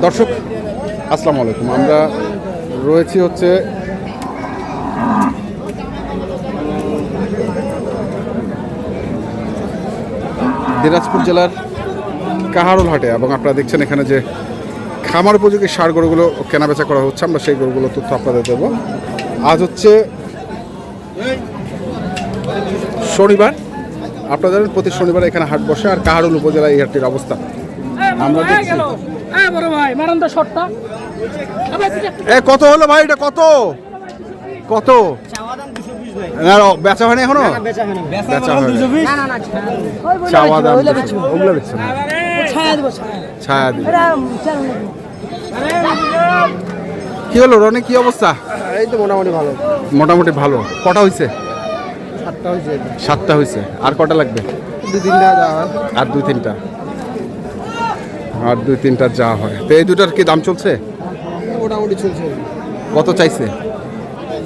দর্শক আসসালামু আলাইকুম, আমরা রয়েছি হচ্ছে দিনাজপুর জেলার কাহারোল হাটে এবং আপনারা দেখছেন এখানে যে খামার উপযোগী ষাঁড় গরুগুলো কেনাবেচা করা হচ্ছে। আমরা সেই গরুগুলো তথ্য আপনাদের দেবো। আজ হচ্ছে শনিবার। আপনারা জানেন প্রতি শনিবার এখানে হাট বসে, আর কাহারোল উপজেলায় এই হাটটির অবস্থা আমরা দেখছি। কত হলো ভাই, এটা কত কত বেচা হয়নি এখনো? বেচা হয়নি। ছায়া দিবে। কি হলো রনি, কি অবস্থা? এই তো মোটামুটি ভালো। মোটামুটি ভালো। কটা হয়েছে? 7টা হয়েছে। 7টা হয়েছে। আর কটা লাগবে? 2-3টা যাওয়া হয়। আর 2-3টা। আর 2-3টা যা হয়। তো এই দুটার কি দাম চলছে? মোটামুটি চলছে। কত চাইছে?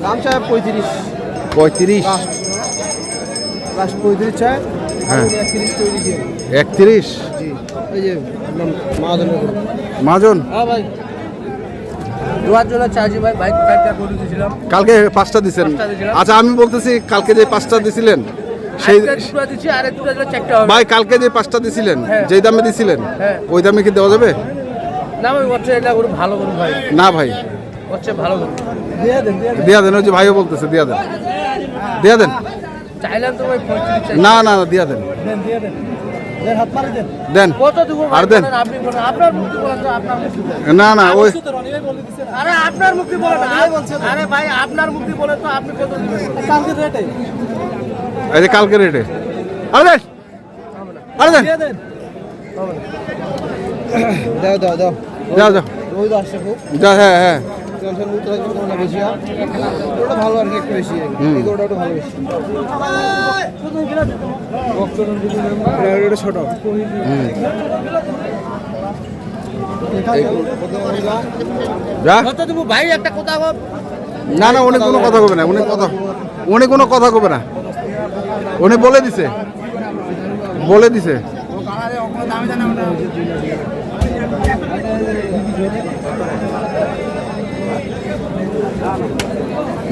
দাম চাই 35। 35 লাস্ট 35 চাই। হ্যাঁ 31 তৈরি জি। 31? জি। এই যে মাহাজনের গরু। মাজন? হ্যাঁ ভাই। দুয়ার জন্য চাইছি ভাই, বাইক কাটটা করে দিয়েছিলাম। কালকে 5টা দিবেন। আচ্ছা আমি বলতেছি কালকে যে 5টা দিছিলেন সেই দুটো দিছি আর দুটো দিলে 4টা হবে। ভাই কালকে যে 5টা দিছিলেন যেই দামে দিছিলেন ওই দামে কি দেওয়া যাবে? না ভাই, হচ্ছে এটা গরু ভালো গরু ভাই। না ভাই, হচ্ছে ভালো গরু। দিয়ে দেন। দিয়া দেন। ওই যে ভাইও বলতেছে দিয়া দেন, দিয়া দেন। চাইলেন তো ভাই 35 চাই। না না না, দিয়া দেন। দিয়ে দেন। দেন, হাত মারি দেন। দেন কত দিব আর দেন। আপনি বলেন, আপনার মুক্তি বলেন তো, আপনার মুক্তি বলেন। না না ওই আরে আপনার মুক্তি বলেন। আরে ভাই আপনার মুক্তি বলেন তো, আপনি কত দিবেন? কালকে রেটে। এই যে কালকে রেটে। আরে দেন, আরে দেন। দিয়ে দেন। দাও দাও দাও। যাও যাও ওই তো আসছে খুব। যা। হ্যাঁ হ্যাঁ টেনশন মুক্ত থাকবে, তোমরা বেশি আর ওটা ভালো আর কি, একটু বেশি আর কি। এই গরুটা একটু ভালো বেশি। এটা ছোট। যা। কত দেবো ভাই, একটা কথা বল। না না, উনি কোনো কথা কবে না। উনি কোনো কথা কবে না। উনি বলে দিছে, বলে দিছে।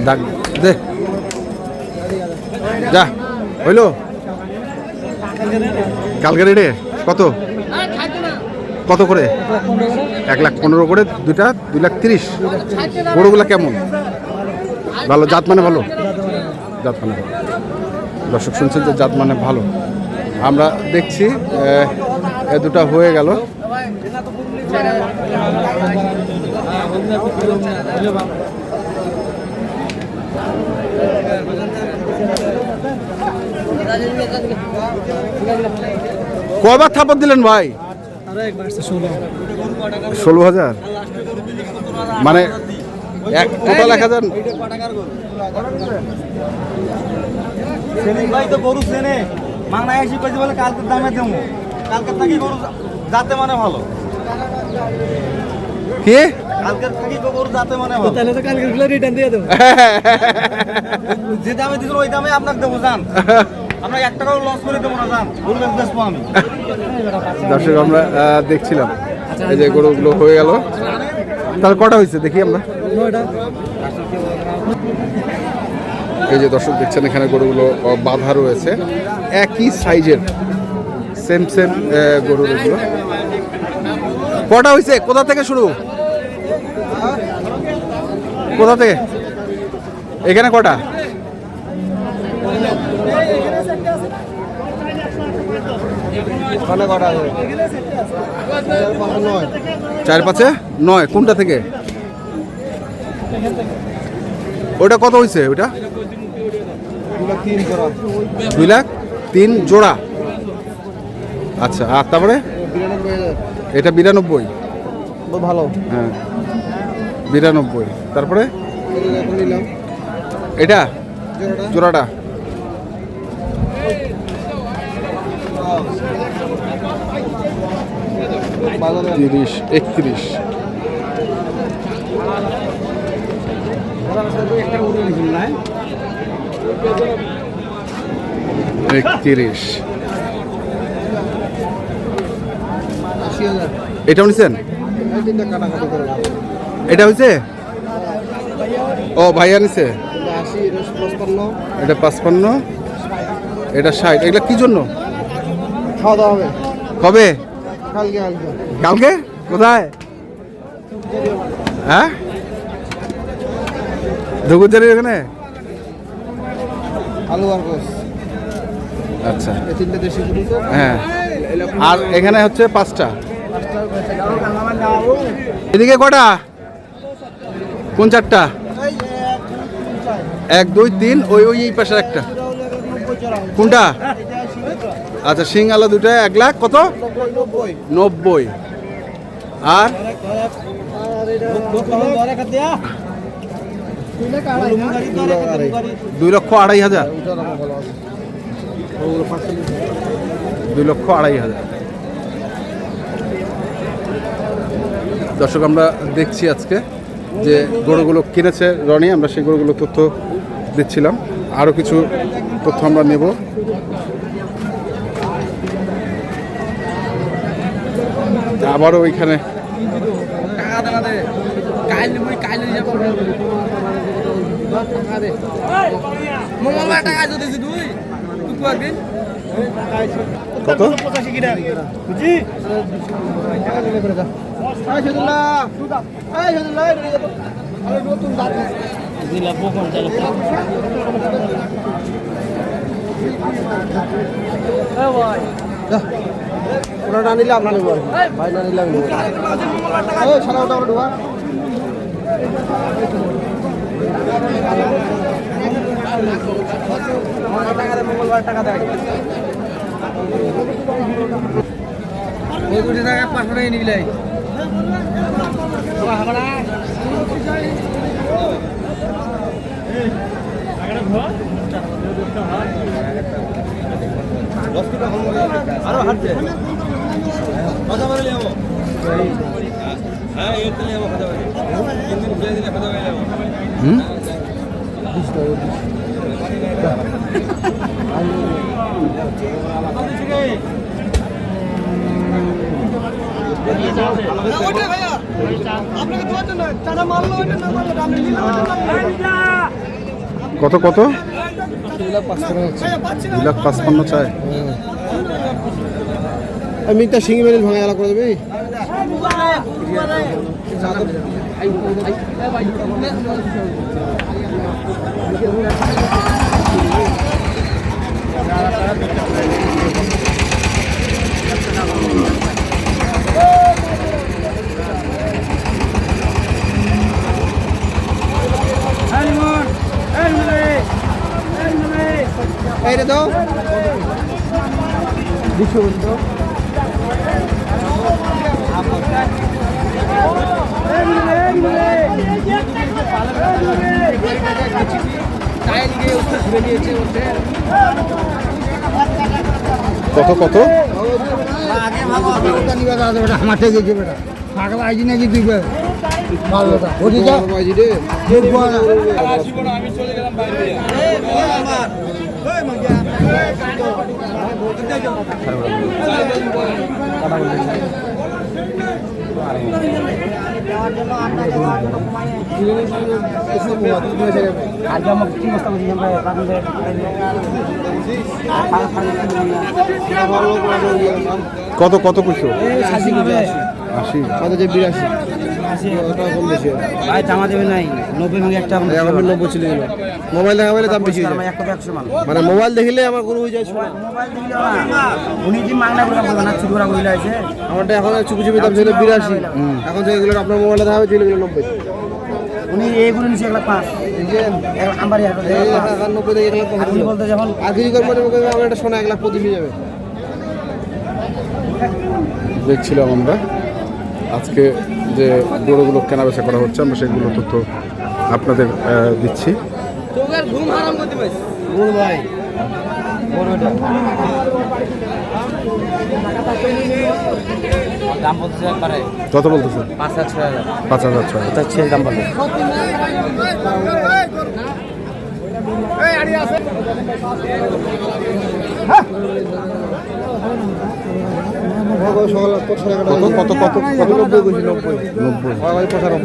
ডাক দে, যা। হইলো কালকে রেটে কত? কত করে? 1,15,000 করে দুইটা, 2,30,000। গরুগুলা কেমন? ভালো জাত মানে? ভালো জাত মানে ভালো। দর্শক শুনছেন যে জাত মানে ভালো। আমরা দেখছি এ দুটা হয়ে গেল। কয়বার থাপড় দিলেন ভাই? 16,000 মানে টোটাল 1,000। ভাই তো গরু চেনে, মাংনা এসে কইতে বলে কালকের দামে দেবো। কালকের থাকি গরু যাতে মানে ভালো। কি কালকের থাকি গরু যাতে মানে ভালো। তাহলে তো কালকে গুলো রিটার্ন দিয়ে দেবো। যে দামে দিছিল ওই দামে আপনাকে দেবো, জান। আমরা 1 টাকাও লস করে দেবো না, জান। গরু বেচবো আমি। দর্শক আমরা দেখছিলাম এই যে গরুগুলো হয়ে গেল। তাহলে কটা হয়েছে দেখি আমরা। এই যে দর্শক দেখছেন এখানে গরুগুলো বাঁধা রয়েছে, একই সাইজের, সেম গরুর এগুলো। কটা হয়েছে? কোথা থেকে শুরু? কোথা থেকে? এখানে কটা? কটা আছে? 4-5-এ 9। কোনটা থেকে? ওটা কত হয়েছে? ওটা 2,03,000 জোড়া। আচ্ছা, আর তারপরে 92,000। এটা 92। ভালো। হ্যাঁ 92। তারপরে এটা জোড়াটা 30-31। 80,000। এটাও নিছেন? এটা হয়েছে? ও ভাইয়া নিছে। এটা 55, এটা 60। এগুলা কি জন্য? খাওয়া দাওয়া হবে কবে? কালকে কালকে? কোথায়? হ্যাঁ, ধুকুরজারির এখানে। আলু আর গোস, আচ্ছা, এই তিনটে দেশি গরু তো। হ্যাঁ। আর এখানে হচ্ছে 5টা। এদিকে কটা? কোন 4টা? 1 2 3, ওই ওই এই পাশের একটা। কোনটা? আচ্ছা, সিঙ্গালা দুটো 1 লাখ কত? 90। আর 2,02,500। 2,02,500। দর্শক, আমরা দেখছি আজকে যে গরুগুলো কিনেছে রনি, আমরা সেই গরুগুলো তথ্য দিচ্ছিলাম। আরও কিছু তথ্য আমরা নেব। আবারও ওইখানে কত? ওরা না নিলে আমরা নেবো আর কি। ভাই না নিলে আমি নেবো। সারা ওটা আমরা ঢোকা। মঙ্গলবার টাকা দেয়। 500 টাকা নিবি। আরো হাঁটছে কথা বলে নেবো। হ্যাঁ, এর তো নেবো কথা বলে। 3 দিন ঘুরে দিলে কথা বলে নেবো। কত কত? 2,55,000 চাই। আমি একটা সিঙ্গি মেরিল ভাঙা এলা করে দেবে। এইটা তো 200 তো। কত কত? আমার থেকে বেটা পাগলা আইজি নাকি তুই ভালোটা আমি চলে গেলাম বাইরে। কত কত কিছু? 80 কত যে 82 ভাই জামা দেবে নাই 90 ভাঙে একটা 90 ছিল গেল। মোবাইল দেখা বলে দাম বেশি হয়ে যায়। মানে মোবাইল দেখলে আমার গরু হয়ে যায়। মোবাইল দেখলে উনি যে মাংনা করে বলবেন না চুরি করে বইলা আছে আমারটা এখন চুপি চুপি দাম ছিল 82। এখন যে এগুলো আপনার মোবাইলে দেখা হবে ছিল 90। উনি এইগুলো নিচে 1,05,000 দেখেন আমবাড়ি হাট 1,90 থেকে 1,05,000 উনি বলতে যখন আর কিছু করবে আমার একটা সোনা 1,25,000 যাবে। দেখছিলাম আমরা আজকে যে গরুগুলো কেনাবেচা করা হচ্ছে, আমরা সেগুলো তথ্য আপনাদের দিচ্ছি। ঘুম হারাম করতে পারিস ভাই দাম বলতেছে একবারে। কত বলতেছে? 5,000 5,000 এটা ছেলে দাম বলে। কত কত কত কত 90 কইছি 90 90 ভাই 95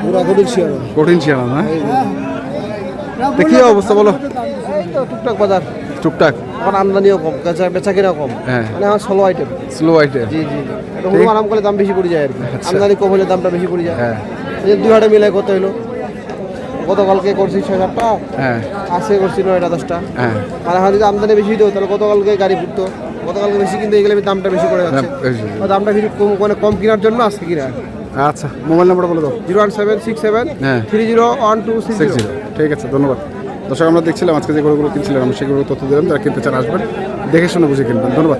পুরা গরুর শিয়ার কঠিন ছিল না তো কি অবস্থা বলো এই তো টুকটাক বাজার টুকটাক এখন আমদানিও কম বেচা কিনা কম হ্যাঁ মানে আমার স্লো আইটেম স্লো আইটেম জি জি এটা আরাম করলে দাম বেশি পড়ে যায় আর কি আচ্ছা। আমদানি কম হলে দামটা বেশি পড়ে যায় হ্যাঁ এই যে দুই হাটে মিলাই কত হইলো গতকালকে করছি 6-7টা হ্যাঁ আজকে করছি 9-10টা হ্যাঁ আর এখন যদি আমদানি বেশি হতো তাহলে গতকালকে গাড়ি ফুটতো গতকালকে বেশি কিনতে গেলে দামটা বেশি পড়ে যাচ্ছে আর দামটা বেশি কম মানে কম কেনার জন্য আজকে কিনা আচ্ছা মোবাইল নাম্বারটা বলে দাও 01767 হ্যাঁ 301260 ঠিক আছে ধন্যবাদ দর্শক আমরা দেখছিলাম আজকে যে গরুগুলো কিনছিলাম আমি সেগুলো তথ্য দিলাম যারা কিনতে চান আসবেন দেখে শুনে বুঝে কিনবেন ধন্যবাদ